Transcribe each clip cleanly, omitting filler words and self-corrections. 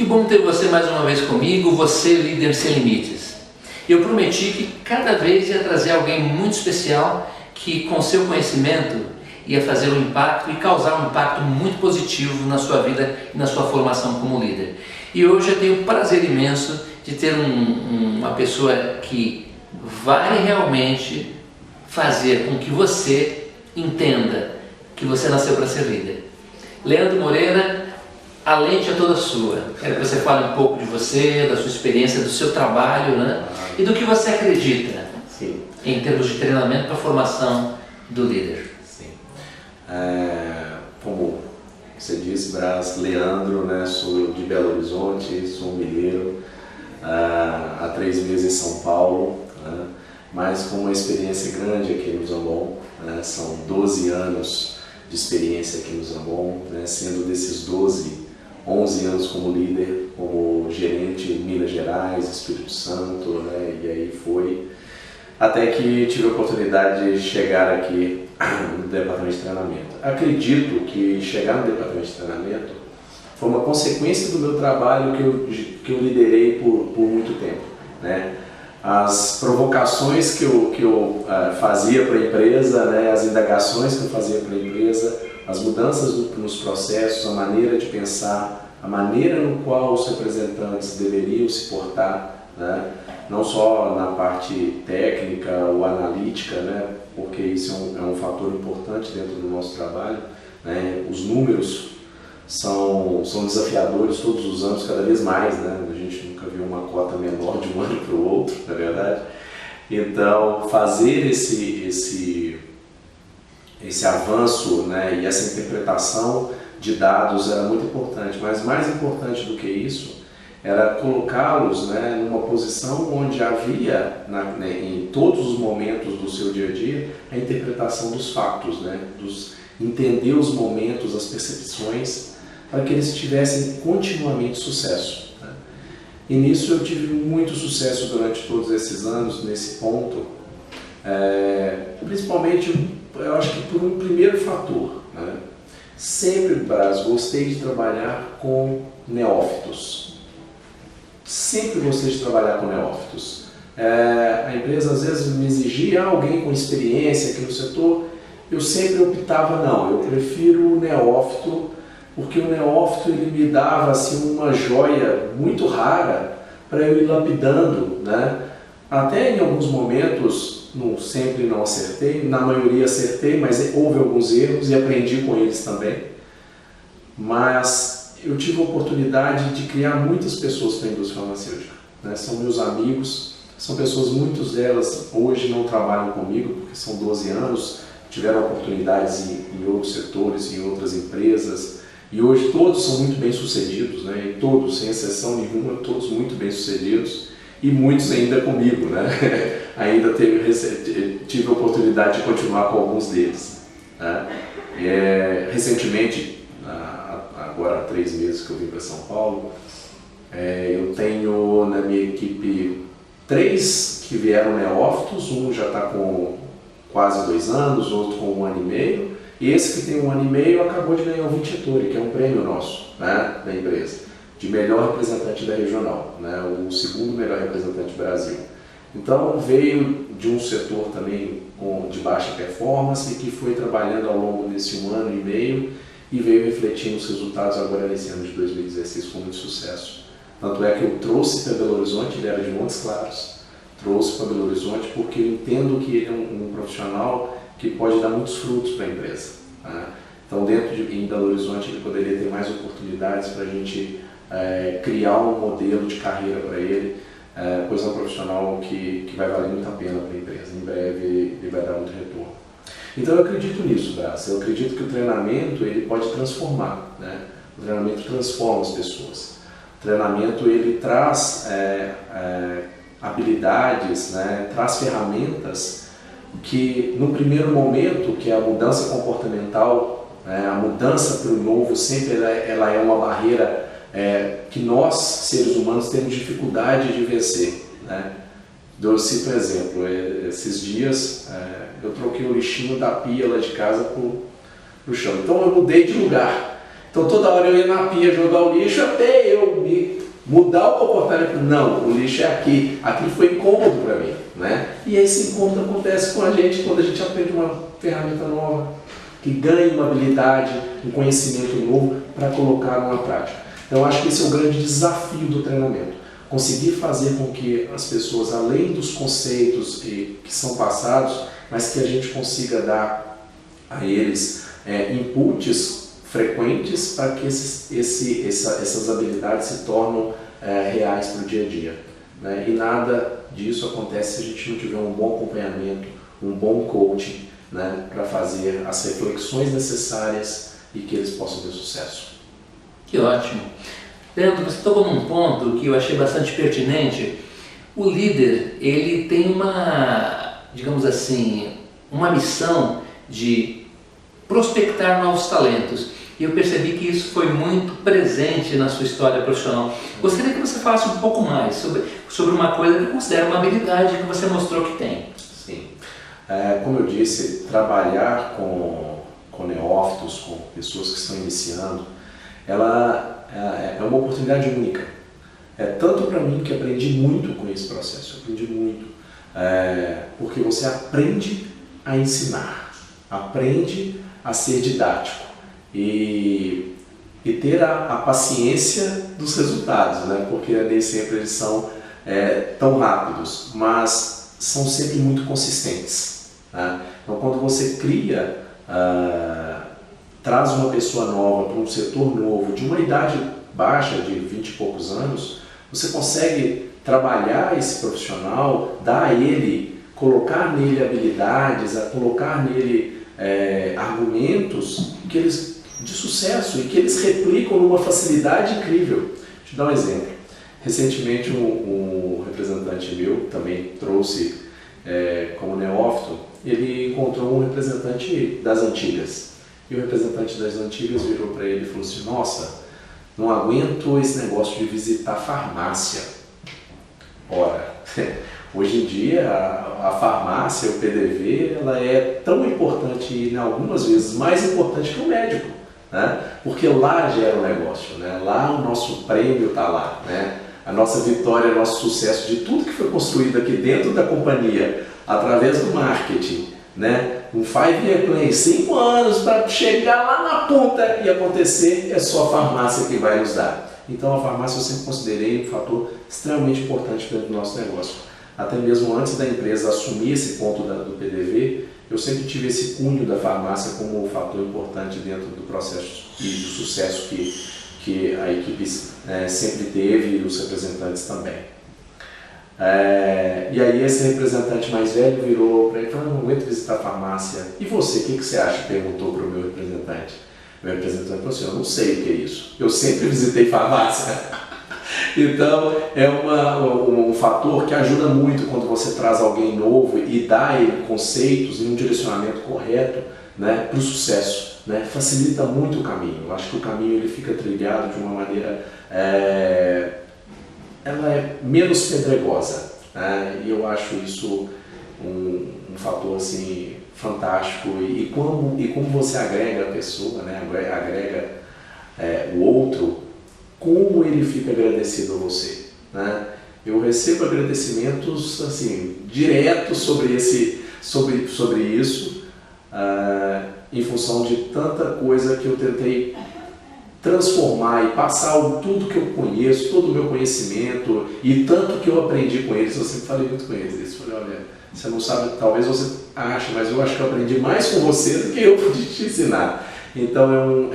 Que bom ter você mais uma vez comigo, você líder sem limites. Eu prometi que cada vez ia trazer alguém muito especial que com seu conhecimento ia fazer um impacto e causar um impacto muito positivo na sua vida e na sua formação como líder. E hoje eu tenho o prazer imenso de ter uma pessoa que vai realmente fazer com que você entenda que você nasceu para ser líder. Leandro Moreira, a lente é toda sua. Quero que você fale um pouco de você, da sua experiência, do seu trabalho, né? E do que você acredita. Sim. Em termos de treinamento para a formação do líder. Sim. Como você disse, Brás, Leandro, né? Sou de Belo Horizonte, sou mineiro, há 3 meses em São Paulo, né? Mas com uma experiência grande aqui no Zambon, né? São 12 anos de experiência aqui no Zambon, né? Sendo desses 12, 11 anos como líder, como gerente em Minas Gerais, Espírito Santo, né? E aí foi até que tive a oportunidade de chegar aqui no departamento de treinamento. Acredito que chegar no departamento de treinamento foi uma consequência do meu trabalho que eu liderei por muito tempo, né? As provocações que eu fazia para a empresa, né? As indagações que eu fazia para a empresa, as mudanças nos processos, a maneira de pensar, a maneira no qual os representantes deveriam se portar, né? Não só na parte técnica ou analítica, né? Porque isso é um fator importante dentro do nosso trabalho, né? Os números são desafiadores todos os anos, cada vez mais, né? A gente nunca viu uma cota menor de um ano para o outro, na verdade. Então, fazer esse avanço, né? E essa interpretação de dados era muito importante, mas mais importante do que isso era colocá-los, né, numa posição onde havia, em todos os momentos do seu dia a dia, a interpretação dos fatos, né, entender os momentos, as percepções, para que eles tivessem continuamente sucesso, né. E nisso eu tive muito sucesso durante todos esses anos, nesse ponto, principalmente, eu acho que por um primeiro fator, né. Sempre, Brás, gostei de trabalhar com neófitos. Sempre gostei de trabalhar com neófitos. A empresa às vezes me exigia alguém com experiência aqui no setor, eu sempre optava não, eu prefiro o neófito, porque o neófito ele me dava assim, uma joia muito rara para eu ir lapidando, né? Até em alguns momentos, sempre não acertei, na maioria acertei, mas houve alguns erros e aprendi com eles também. Mas eu tive a oportunidade de criar muitas pessoas para a indústria farmacêutica, né? São meus amigos, são pessoas, muitas delas hoje não trabalham comigo, porque são 12 anos, tiveram oportunidades em outros setores, em outras empresas, e hoje todos são muito bem sucedidos, né? E todos, sem exceção nenhuma, todos muito bem sucedidos, e muitos ainda comigo, né? Ainda tive a oportunidade de continuar com alguns deles, né? Recentemente, agora há 3 meses que eu vim para São Paulo, eu tenho na minha equipe 3 que vieram neófitos, um já está com quase 2 anos, outro com 1 ano e meio, e esse que tem 1 ano e meio acabou de ganhar o Vincitori, que é um prêmio nosso, né, da empresa, de melhor representante da regional, né, o 2º melhor representante do Brasil. Então veio de um setor também de baixa performance, que foi trabalhando ao longo desse 1 ano e meio, e veio refletindo os resultados agora nesse ano de 2016 com muito sucesso. Tanto é que eu trouxe para Belo Horizonte, ele era de Montes Claros, trouxe para Belo Horizonte porque eu entendo que ele é um profissional que pode dar muitos frutos para a empresa, né? Então em Belo Horizonte ele poderia ter mais oportunidades para a gente criar um modelo de carreira para ele, pois é um profissional que vai valer muito a pena para a empresa. Em breve ele vai dar muito retorno. Então eu acredito nisso, Brás. Eu acredito que o treinamento ele pode transformar, né? O treinamento transforma as pessoas. O treinamento ele traz habilidades, né? Traz ferramentas que no primeiro momento, que é a mudança comportamental, a mudança para o novo sempre ela é uma barreira que nós, seres humanos, temos dificuldade de vencer, né? Eu cito um exemplo, esses dias eu troquei o lixinho da pia lá de casa pro chão, então eu mudei de lugar. Então toda hora eu ia na pia jogar o lixo, até eu me mudar o comportamento. Não, o lixo é aqui. Aquilo foi incômodo para mim, né? E esse incômodo acontece com a gente quando a gente aprende uma ferramenta nova, que ganha uma habilidade, um conhecimento novo para colocar numa prática. Então, acho que esse é o grande desafio do treinamento. Conseguir fazer com que as pessoas, além dos conceitos que são passados, mas que a gente consiga dar a eles inputs frequentes para que essas habilidades se tornem reais para o dia a dia, né? E nada disso acontece se a gente não tiver um bom acompanhamento, um bom coaching, né, para fazer as reflexões necessárias e que eles possam ter sucesso. Que ótimo! Leandro, você tocou num ponto que eu achei bastante pertinente. O líder, ele tem digamos assim, uma missão de prospectar novos talentos. E eu percebi que isso foi muito presente na sua história profissional. Gostaria que você falasse um pouco mais sobre uma coisa que eu considero uma habilidade que você mostrou que tem. Sim. Como eu disse, trabalhar com neófitos, com pessoas que estão iniciando, ela é uma oportunidade única. Tanto para mim que aprendi muito com esse processo, aprendi muito, porque você aprende a ensinar, aprende a ser didático e ter a paciência dos resultados, né? Porque nem sempre eles são tão rápidos, mas são sempre muito consistentes, né? Então, quando você traz uma pessoa nova para um setor novo, de uma idade baixa, de 20 e poucos anos, você consegue trabalhar esse profissional, dar a ele, colocar nele habilidades, colocar nele argumentos de sucesso e que eles replicam numa facilidade incrível. Deixa eu dar um exemplo. Recentemente um representante meu também trouxe como neófito, ele encontrou um representante das antigas. E o representante das antigas virou para ele e falou assim: nossa, não aguento esse negócio de visitar farmácia. Ora, hoje em dia a farmácia, o PDV, ela é tão importante e algumas vezes mais importante que o médico, né? Porque lá gera o negócio, né? Lá o nosso prêmio está lá, né? A nossa vitória, o nosso sucesso de tudo que foi construído aqui dentro da companhia, através do marketing, né? Um 5-year plan, 5 anos para chegar lá na ponta e acontecer, é só a farmácia que vai nos dar. Então a farmácia eu sempre considerei um fator extremamente importante dentro do nosso negócio. Até mesmo antes da empresa assumir esse ponto do PDV, eu sempre tive esse cunho da farmácia como um fator importante dentro do processo e do sucesso que a equipe sempre teve e os representantes também. E aí esse representante mais velho virou para ele e falou: não aguento visitar a farmácia. E você, o que você acha? Perguntou para o meu representante. O meu representante falou assim: eu não sei o que é isso. Eu sempre visitei farmácia. Então é um fator que ajuda muito quando você traz alguém novo e dá a ele conceitos e um direcionamento correto, né, para o sucesso, né? Facilita muito o caminho. Eu acho que o caminho ele fica trilhado de uma maneira ela é menos pedregosa, né? E eu acho isso um fator assim fantástico e como você agrega a pessoa, né? Agrega o outro, como ele fica agradecido a você, né? Eu recebo agradecimentos assim diretos sobre isso, em função de tanta coisa que eu tentei transformar e passar tudo que eu conheço, todo o meu conhecimento e tanto que eu aprendi com eles. Eu sempre falei muito com eles. Eu falei: olha, você não sabe, talvez você ache, mas eu acho que eu aprendi mais com você do que eu pude te ensinar. Então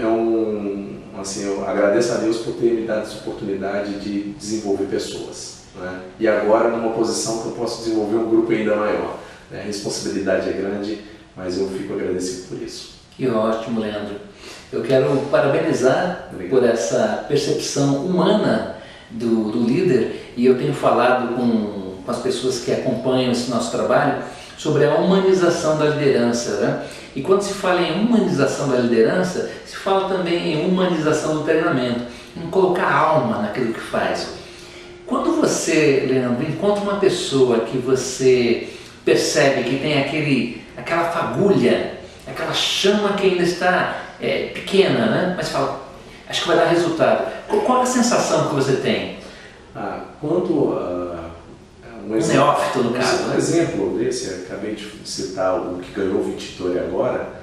assim, eu agradeço a Deus por ter me dado essa oportunidade de desenvolver pessoas, né? E agora numa posição que eu posso desenvolver um grupo ainda maior, né? A responsabilidade é grande, mas eu fico agradecido por isso. Que ótimo, Leandro. Eu quero parabenizar por essa percepção humana do líder, e eu tenho falado com as pessoas que acompanham esse nosso trabalho sobre a humanização da liderança, né? E quando se fala em humanização da liderança, se fala também em humanização do treinamento, em colocar alma naquilo que faz. Quando você, Leandro, encontra uma pessoa que você percebe que tem aquela fagulha, aquela chama que ainda está pequena, né? Mas fala: acho que vai dar resultado. Qual a sensação que você tem? Quanto um neófito, no caso. Um exemplo desse, acabei de citar o que ganhou o Vitória agora.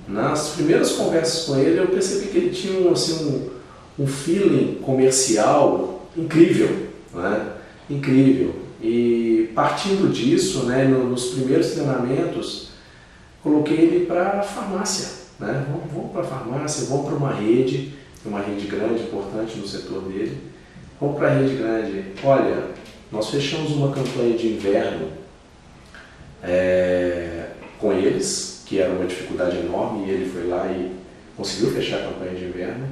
Nas primeiras conversas com ele, eu percebi que ele tinha assim, um feeling comercial incrível, né? Incrível. E partindo disso, né, nos primeiros treinamentos, coloquei ele para a farmácia, né? Vamos para a farmácia, vamos para uma rede grande, importante no setor dele. Vamos para a rede grande. Olha, nós fechamos uma campanha de inverno com eles, que era uma dificuldade enorme, e ele foi lá e conseguiu fechar a campanha de inverno.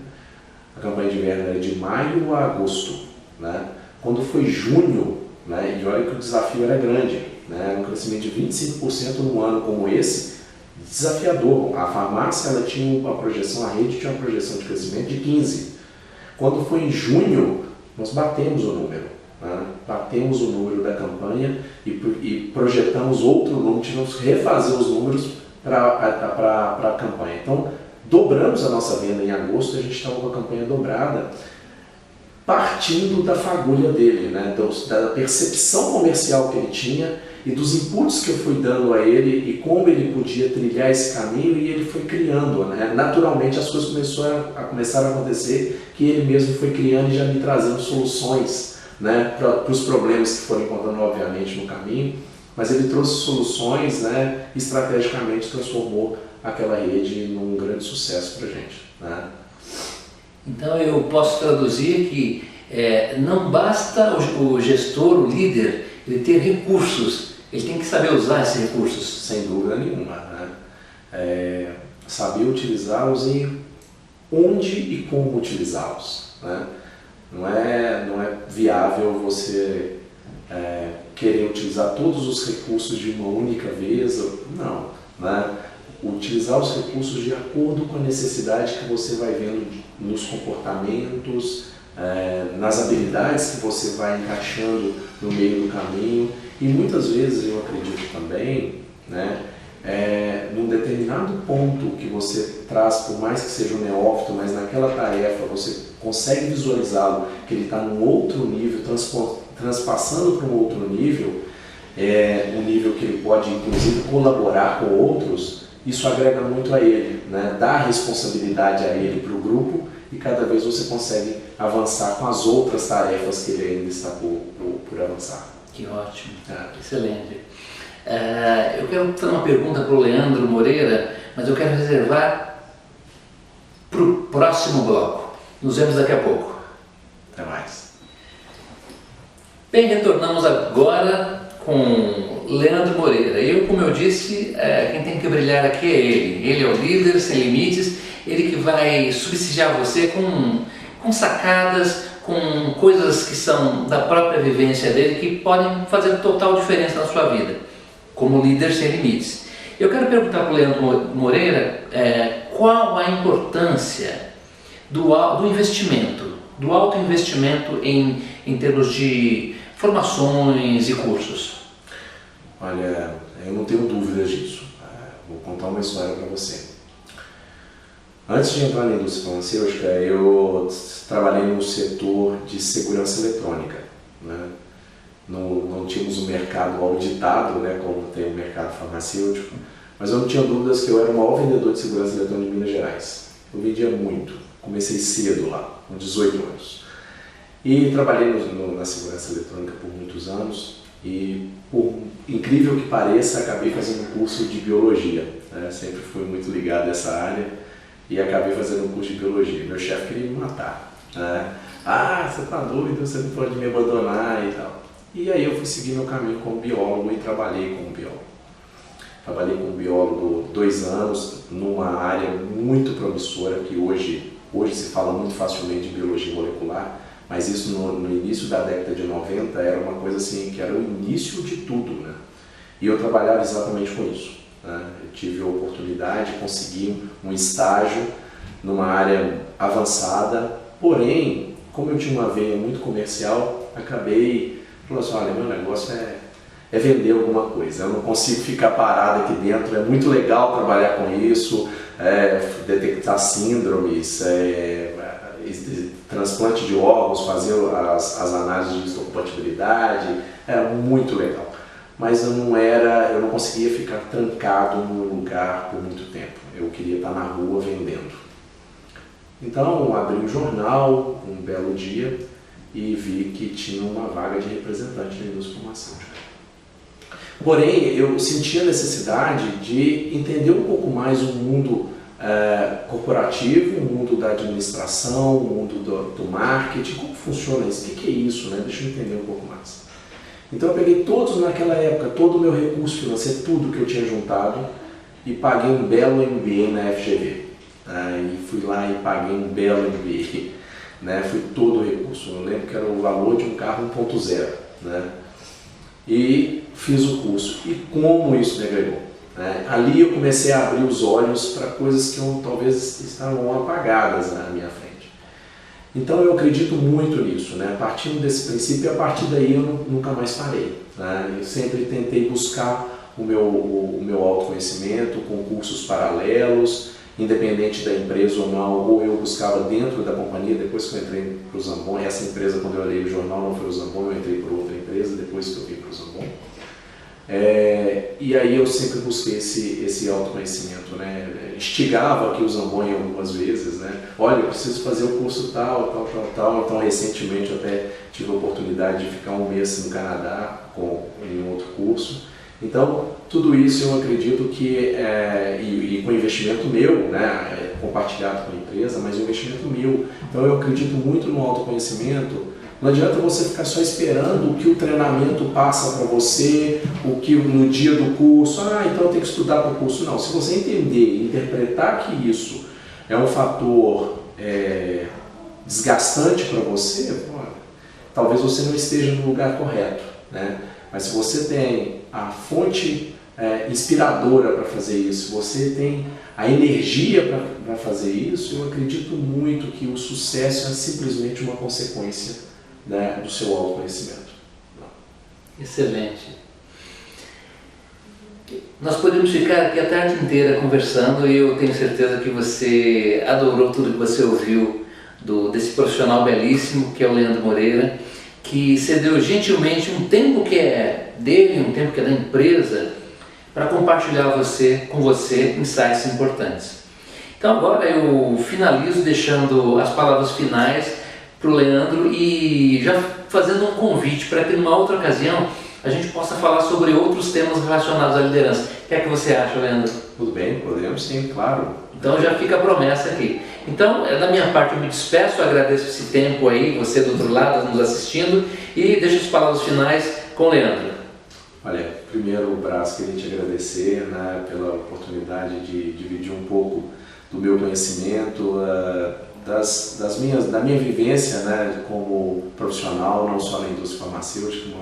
A campanha de inverno era de maio a agosto, né? Quando foi junho, né, e olha que o desafio era grande, né, um crescimento de 25% num ano como esse, desafiador. A farmácia ela tinha uma projeção, a rede tinha uma projeção de crescimento de 15%. Quando foi em junho, nós batemos o número, né? Batemos o número da campanha e projetamos outro número, tivemos que refazer os números para a campanha. Então, dobramos a nossa venda em agosto, a gente estava com a campanha dobrada, partindo da fagulha dele, né? Da percepção comercial que ele tinha e dos inputs que eu fui dando a ele e como ele podia trilhar esse caminho, e ele foi criando, né? Naturalmente as coisas começaram a acontecer, que ele mesmo foi criando e já me trazendo soluções, né, para os problemas que foram encontrando obviamente no caminho, mas ele trouxe soluções, né, estrategicamente transformou aquela rede num grande sucesso para a gente, né? Então eu posso traduzir que não basta o gestor, o líder, ele ter recursos, ele tem que saber usar esses recursos. Sem dúvida nenhuma, né? Saber utilizá-los e onde e como utilizá-los, né? Não é viável você querer utilizar todos os recursos de uma única vez, não, né? Utilizar os recursos de acordo com a necessidade que você vai vendo nos comportamentos, nas habilidades que você vai encaixando no meio do caminho, e muitas vezes eu acredito também, né, num determinado ponto que você traz, por mais que seja um neófito, mas naquela tarefa você consegue visualizá-lo, que ele está num outro nível, transpassando para um outro nível, um nível que ele pode inclusive colaborar com outros. Isso agrega muito a ele, né? Dá responsabilidade a ele, para o grupo, e cada vez você consegue avançar com as outras tarefas que ele ainda está por avançar. Que ótimo, excelente. Eu quero fazer uma pergunta para o Leandro Moreira, mas eu quero reservar para o próximo bloco. Nos vemos daqui a pouco. Até mais. Bem, retornamos agora com Leandro Moreira. Eu, como eu disse, quem tem que brilhar aqui é ele. Ele é o líder sem limites, ele que vai subsidiar você com sacadas, com coisas que são da própria vivência dele, que podem fazer total diferença na sua vida, como líder sem limites. Eu quero perguntar para o Leandro Moreira qual a importância do investimento, do alto investimento em termos de formações e cursos. Olha, eu não tenho dúvidas disso. Vou contar uma história para você. Antes de entrar na indústria farmacêutica, eu trabalhei no setor de segurança eletrônica, né? Não tínhamos um mercado auditado, né, como tem o mercado farmacêutico, mas eu não tinha dúvidas que eu era o maior vendedor de segurança eletrônica de Minas Gerais. Eu vendia muito, comecei cedo lá, com 18 anos. E trabalhei na segurança eletrônica por muitos anos e, por incrível que pareça, acabei fazendo um curso de biologia, né? Sempre fui muito ligado a essa área e acabei fazendo um curso de biologia. Meu chefe queria me matar, né? Você tá doido, você não pode me abandonar e tal. E aí eu fui seguir meu caminho como biólogo e trabalhei como biólogo. Trabalhei como biólogo 2 anos numa área muito promissora que hoje se fala muito facilmente de biologia molecular, mas isso no início da década de 90 era uma coisa assim, que era o início de tudo, né? E eu trabalhava exatamente com isso, né? Eu tive a oportunidade de conseguir um estágio numa área avançada, porém, como eu tinha uma veia muito comercial, acabei falando assim, olha, meu negócio é vender alguma coisa, eu não consigo ficar parado aqui dentro, é muito legal trabalhar com isso, detectar síndromes, transplante de órgãos, fazer as análises de histocompatibilidade, era muito legal. Mas eu não conseguia ficar trancado num lugar por muito tempo. Eu queria estar na rua vendendo. Então, abri um jornal um belo dia e vi que tinha uma vaga de representante da indústria farmacêutica. Porém, eu sentia a necessidade de entender um pouco mais o mundo corporativo, o mundo da administração, o mundo do marketing, como funciona isso, o que é isso, né? Deixa eu entender um pouco mais. Então eu peguei todos naquela época, todo o meu recurso financeiro, tudo que eu tinha juntado e paguei um belo MBA na FGV. E fui lá e paguei um belo MBA, né? Foi todo o recurso, eu lembro que era o valor de um carro 1.0, né? E fiz o curso. E como isso me agregou? Ali eu comecei a abrir os olhos para coisas que talvez estavam apagadas na minha frente. Então eu acredito muito nisso, né? Partindo desse princípio, a partir daí eu nunca mais parei, né? Eu sempre tentei buscar o meu autoconhecimento com cursos paralelos, independente da empresa ou não, ou eu buscava dentro da companhia. Depois que eu entrei para o Zambon, essa empresa, quando eu olhei o jornal, não foi o Zambon, eu entrei para outra empresa depois que eu vim para o Zambon. E aí eu sempre busquei esse autoconhecimento, né? Instigava aqui o Zambon algumas vezes, né? Olha, eu preciso fazer o curso tal. Então recentemente eu até tive a oportunidade de ficar um mês no Canadá em um outro curso. Então tudo isso eu acredito que, e com investimento meu, né? Compartilhado com a empresa, mas investimento meu. Então eu acredito muito no autoconhecimento. Não adianta você ficar só esperando o que o treinamento passa para você, o que no dia do curso, então eu tenho que estudar para o curso. Não, se você entender e interpretar que isso é um fator desgastante para você, talvez você não esteja no lugar correto, né? Mas se você tem a fonte inspiradora para fazer isso, você tem a energia para fazer isso, eu acredito muito que o sucesso é simplesmente uma consequência, né, do seu autoconhecimento. Excelente. Nós podemos ficar aqui a tarde inteira conversando e eu tenho certeza que você adorou tudo que você ouviu desse profissional belíssimo que é o Leandro Moreira, que cedeu gentilmente um tempo que é dele, um tempo que é da empresa, para compartilhar com você insights importantes. Então agora eu finalizo deixando as palavras finais para o Leandro e já fazendo um convite para que numa outra ocasião a gente possa falar sobre outros temas relacionados à liderança. O que é que você acha, Leandro? Tudo bem, podemos sim, claro. Então já fica a promessa aqui. Então, da minha parte eu me despeço, agradeço esse tempo aí, você do outro lado nos assistindo e deixo as palavras finais com o Leandro. Olha, primeiro, Brás, queria te agradecer, né, pela oportunidade de dividir um pouco do meu conhecimento, da minha vivência, né, como profissional, não só na indústria farmacêutica,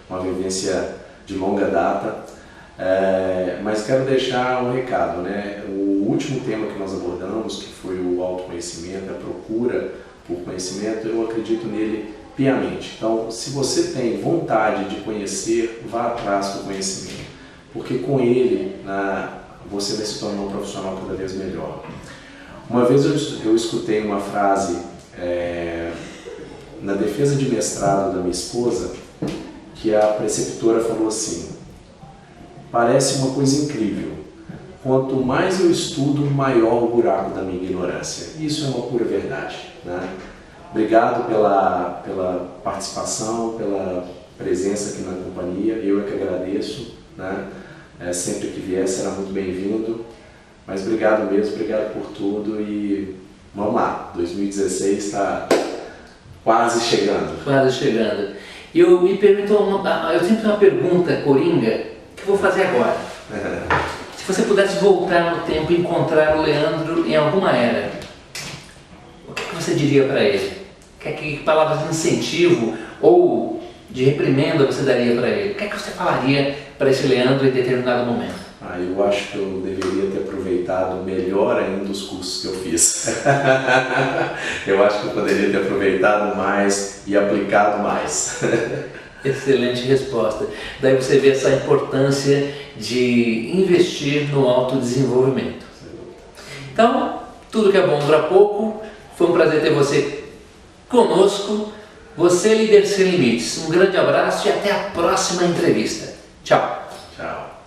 uma vivência de longa data, mas quero deixar um recado, né? O último tema que nós abordamos, que foi o autoconhecimento, a procura por conhecimento, eu acredito nele piamente. Então, se você tem vontade de conhecer, vá atrás do conhecimento, porque com ele, né, você vai se tornar um profissional cada vez melhor. Uma vez eu escutei uma frase na defesa de mestrado da minha esposa, que a preceptora falou assim: parece uma coisa incrível, quanto mais eu estudo, maior o buraco da minha ignorância. Isso é uma pura verdade, né? Obrigado pela participação, pela presença aqui na companhia, eu é que agradeço, né? Sempre que vier será muito bem-vindo. Mas obrigado mesmo, obrigado por tudo e vamos lá, 2016 está quase chegando. Quase chegando. E eu me permito, eu sempre tenho uma pergunta coringa que eu vou fazer agora. Se você pudesse voltar no tempo e encontrar o Leandro em alguma era, o que você diria para ele? Que palavras de incentivo ou de reprimenda você daria para ele? O que você falaria para esse Leandro em determinado momento? Eu acho que eu deveria ter aproveitado melhor ainda os cursos que eu fiz. Eu acho que eu poderia ter aproveitado mais e aplicado mais. Excelente resposta. Daí você vê essa importância de investir no autodesenvolvimento. Então, tudo que é bom dura pouco. Foi um prazer ter você conosco. Você, Líder Sem Limites. Um grande abraço e até a próxima entrevista. Tchau. Tchau.